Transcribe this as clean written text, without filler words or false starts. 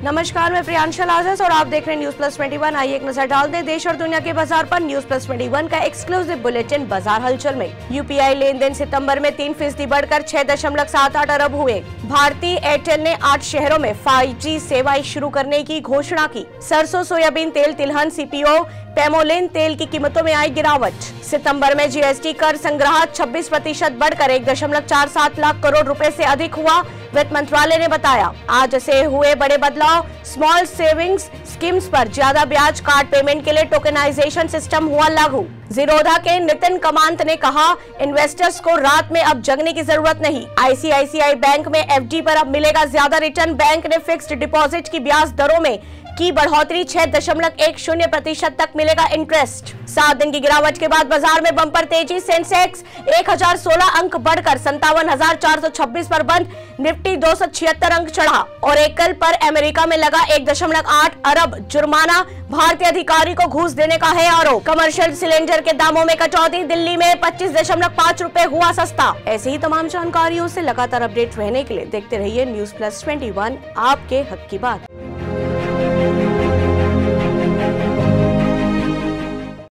नमस्कार, मैं प्रियांशा लाजस और आप देख रहे हैं न्यूज प्लस 21। आइए एक नजर डाल दें देश और दुनिया के बाजार पर। न्यूज प्लस 21 का एक्सक्लूसिव बुलेटिन बाजार हलचल में। यूपीआई लेन देन सितंबर में 3% बढ़कर 6.78 अरब हुए। भारतीय एयरटेल ने 8 शहरों में 5G सेवाएं शुरू करने की घोषणा की। सरसों, सोयाबीन तेल, तिलहन, सीपीओ, पेमोलिन तेल की कीमतों में आई गिरावट। सितंबर में जीएसटी कर संग्रह 26% बढ़कर 1.47 लाख करोड़ रुपए से अधिक हुआ, वित्त मंत्रालय ने बताया। आज से हुए बड़े बदलाव। स्मॉल सेविंग्स स्कीम्स पर ज्यादा ब्याज, कार्ड पेमेंट के लिए टोकनाइजेशन सिस्टम हुआ लागू। जीरोधा के नितिन कामत ने कहा, इन्वेस्टर्स को रात में अब जगने की जरूरत नहीं। आईसीआईसीआई बैंक में एफडी पर अब मिलेगा ज्यादा रिटर्न। बैंक ने फिक्स्ड डिपॉजिट की ब्याज दरों में की बढ़ोतरी, 6.10% तक मिलेगा इंटरेस्ट। 7 दिन की गिरावट के बाद बाजार में बम्पर तेजी। सेंसेक्स 1016 अंक बढ़कर 57,426 पर बंद। निफ्टी 276 अंक चढ़ा। ओरेकल पर अमेरिका में लगा 1.8 अरब जुर्माना, भारतीय अधिकारी को घूस देने का है आरोप। कमर्शियल सिलेंडर के दामों में कटौती, दिल्ली में 25.5 रुपए हुआ सस्ता। ऐसे ही तमाम जानकारियों से लगातार अपडेट रहने के लिए देखते रहिए न्यूज प्लस 21, आपके हक की बात।